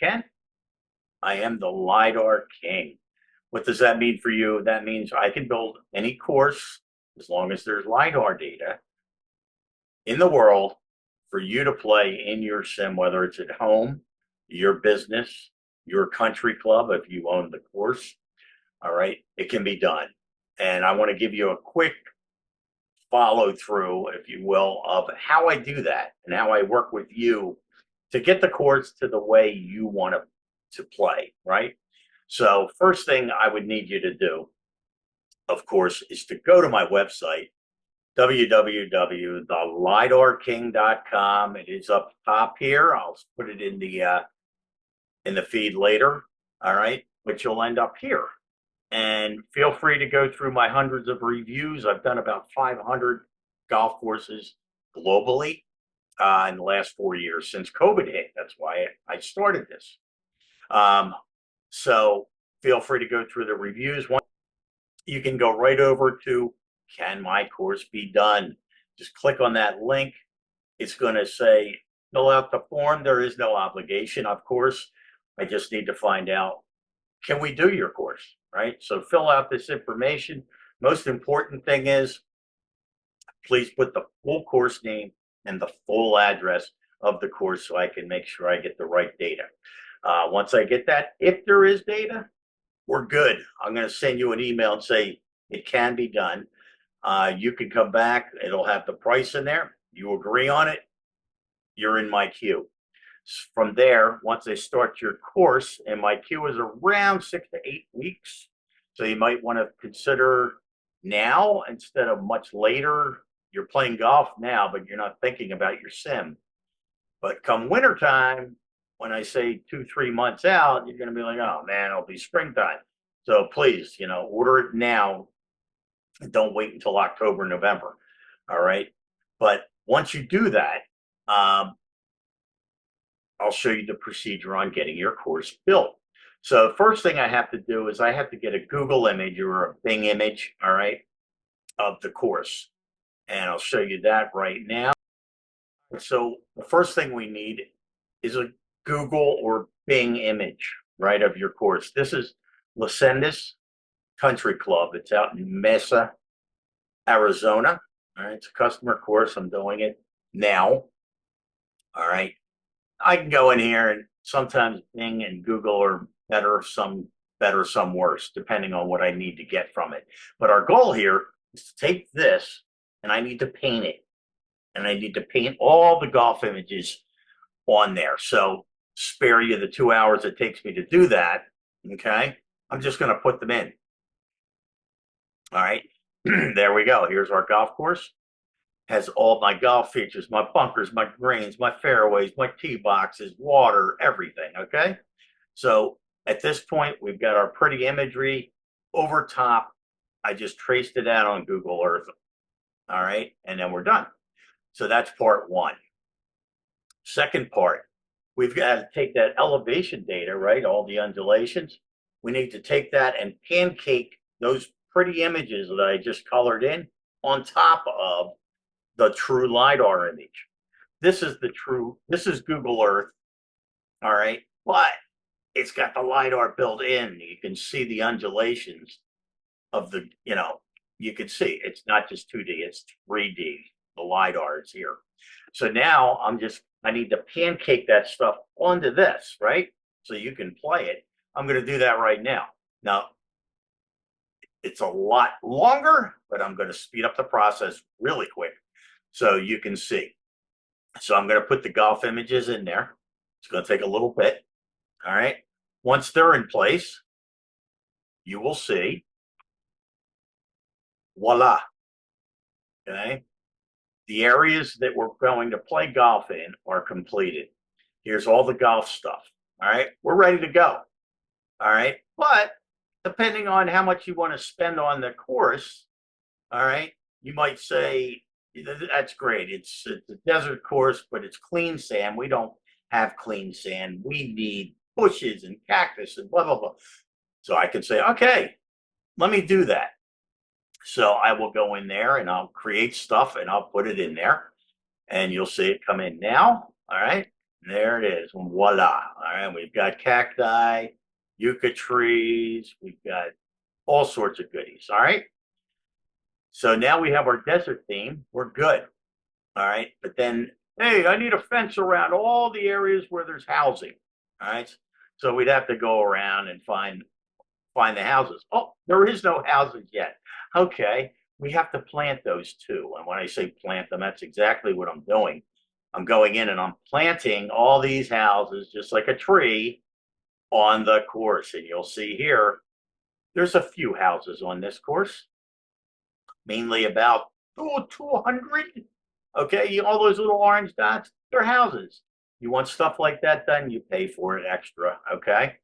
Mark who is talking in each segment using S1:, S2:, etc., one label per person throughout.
S1: Ken. I am the Lidar King. What does that mean for you? That means I can build any course as long as there's Lidar data in the world for you to play in your sim, whether it's at home, your business, your country club, if you own the course. All right, it can be done. And I want to give you a quick follow through, if you will, of how I do that and how I work with you to get the course to the way you want to play, right? So, first thing I would need you to do, of course, is to go to my website, www.lidarking.com. It is up top here. I'll put it in the feed later. All right, but you'll end up here. And feel free to go through my hundreds of reviews. I've done about 500 golf courses globally in the last 4 years since COVID hit. That's why I started this. So feel free to go through the reviews. You can go right over to Can My Course Be Done? Just click on that link. It's going to say fill out the form. There is no obligation, of course. I just need to find out, can we do your course, right? So fill out this information. Most important thing is, please put the full course name and the full address of the course so I can make sure I get the right data. Once I get that, if there is data, we're good. I'm going to send you an email and say it can be done. You can come back. It'll have the price in there. You agree on it, you're in my queue. From there, once I start your course, and my queue is around 6 to 8 weeks, so you might want to consider now instead of much later. You're playing golf now, but you're not thinking about your sim. But come wintertime, when I say 2, 3 months out, you're going to be like, oh man, it'll be springtime. So please, order it now. Don't wait until October, November. All right. But once you do that, I'll show you the procedure on getting your course built. So first thing I have to do is I have to get a Google image or a Bing image, all right, of the course. And I'll show you that right now. So the first thing we need is a Google or Bing image, right, of your course. This is Lucentis Country Club. It's out in Mesa, Arizona. All right, it's a customer course. I'm doing it now. All right. I can go in here, and sometimes Bing and Google are better, some better, some worse, depending on what I need to get from it. But our goal here is to take this, and I need to paint it. And I need to paint all the golf images on there. So spare you the 2 hours it takes me to do that. Okay. I'm just going to put them in. All right. There we go. Here's our golf course. Has all my golf features, my bunkers, my greens, my fairways, my tee boxes, water, everything. Okay. So at this point, we've got our pretty imagery over top. I just traced it out on Google Earth. All right. And then we're done. So that's part one. Second part, we've got to take that elevation data, right? All the undulations. We need to take that and pancake those pretty images that I just colored in on top of the true LiDAR image. This is Google Earth, all right? But it's got the LiDAR built in. You can see the undulations of you can see it's not just 2D, it's 3D. The LiDAR is here. So now I need to pancake that stuff onto this, right? So you can play it. I'm going to do that right now. Now, it's a lot longer, but I'm going to speed up the process really quick so you can see. So I'm going to put the golf images in there. It's going to take a little bit. All right. Once they're in place, you will see, voila. Okay. The areas that we're going to play golf in are completed. Here's all the golf stuff. All right. We're ready to go. All right. But depending on how much you want to spend on the course, all right, you might say, that's great. It's a desert course, but it's clean sand. We don't have clean sand. We need bushes and cactus and blah, blah, blah. So I can say, okay, let me do that. So I will go in there and I'll create stuff and I'll put it in there and you'll see it come in now. All right. There it is. Voila. All right. We've got cacti, yucca trees. We've got all sorts of goodies. All right. So now we have our desert theme. We're good. All right. But then, hey, I need a fence around all the areas where there's housing. All right. So we'd have to go around and find the houses. Oh, there is no houses yet. Okay. We have to plant those too. And when I say plant them, that's exactly what I'm doing. I'm going in and I'm planting all these houses just like a tree on the course. And you'll see here, there's a few houses on this course, mainly about 200. Okay, all those little orange dots, they're houses. You want stuff like that done, you pay for it extra. Okay,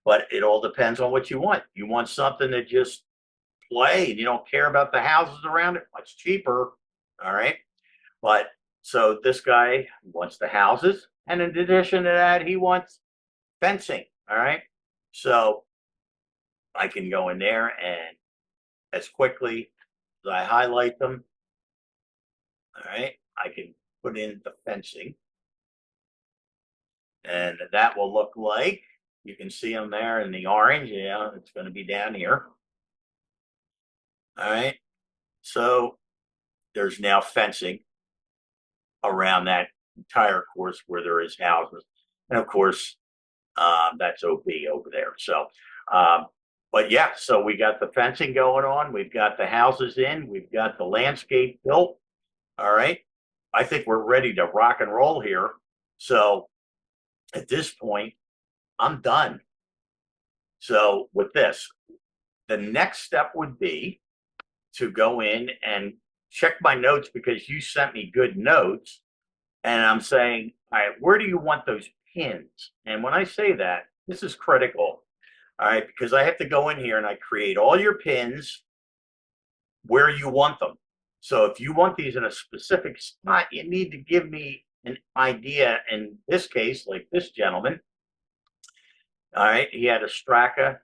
S1: but it all depends on what you want. You want something that just play and you don't care about the houses around it, much cheaper. All right, but so this guy wants the houses, and in addition to that, he wants fencing. All right, so I can go in there and as quickly as I highlight them, all right, I can put in the fencing, and that will look like, you can see them there in the orange. Yeah, it's going to be down here. All right, so there's now fencing around that entire course where there is houses, and of course that's OB over there. So but yeah, so we got the fencing going on, we've got the houses in, we've got the landscape built. All right, I think we're ready to rock and roll here. So at this point, I'm done. So with this, the next step would be to go in and check my notes, because you sent me good notes. And I'm saying, all right, where do you want those pins? And when I say that, this is critical. All right, because I have to go in here and I create all your pins where you want them. So if you want these in a specific spot, you need to give me an idea. In this case, like this gentleman, all right, he had a Straka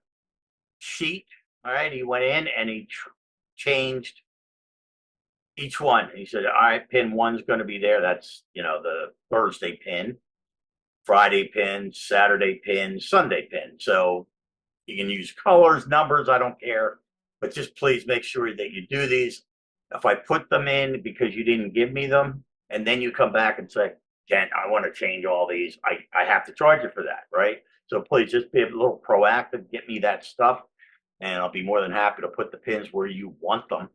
S1: sheet. All right, he went in and he changed each one. He said, all right, pin one's going to be there. That's, the Thursday pin, Friday pin, Saturday pin, Sunday pin. So you can use colors, numbers, I don't care. But just please make sure that you do these. If I put them in because you didn't give me them, and then you come back and say, Jen, I want to change all these, I have to charge you for that, right? So please just be a little proactive, get me that stuff, and I'll be more than happy to put the pins where you want them.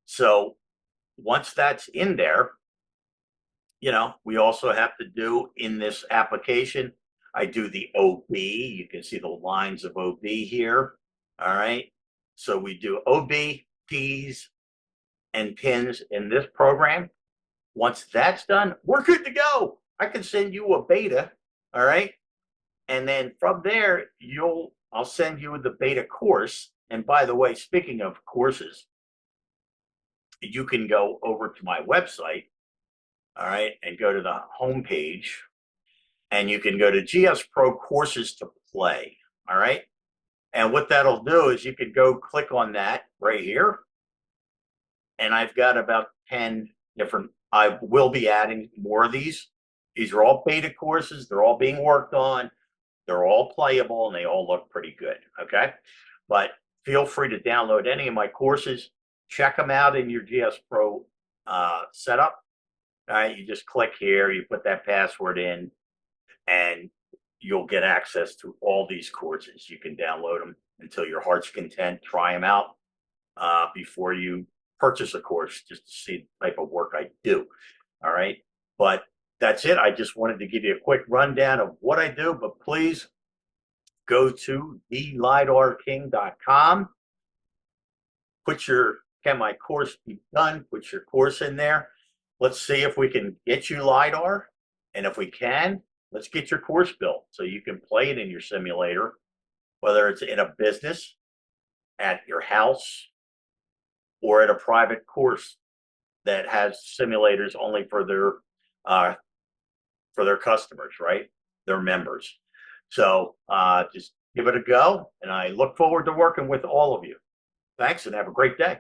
S1: So once that's in there, we also have to do in this application, I do the OB. You can see the lines of OB here. All right. So we do OB, Ps, and pins in this program. Once that's done, we're good to go. I can send you a beta. All right. And then from there, I'll send you the beta course. And by the way, speaking of courses, you can go over to my website, all right, and go to the home page, and you can go to GSPro courses to play, all right? And what that'll do is you can go click on that right here, and I've got about 10 different, I will be adding more of these. These are all beta courses. They're all being worked on. They're all playable, and they all look pretty good, okay? But feel free to download any of my courses. Check them out in your GSPro setup. All right, you just click here, you put that password in, and you'll get access to all these courses. You can download them until your heart's content. Try them out before you purchase a course, just to see the type of work I do. All right, but that's it. I just wanted to give you a quick rundown of what I do, but please go to thelidarking.com. Can my course be done? Put your course in there. Let's see if we can get you LiDAR. And if we can, let's get your course built so you can play it in your simulator, whether it's in a business, at your house, or at a private course that has simulators only for their customers, right? Their members. So just give it a go. And I look forward to working with all of you. Thanks, and have a great day.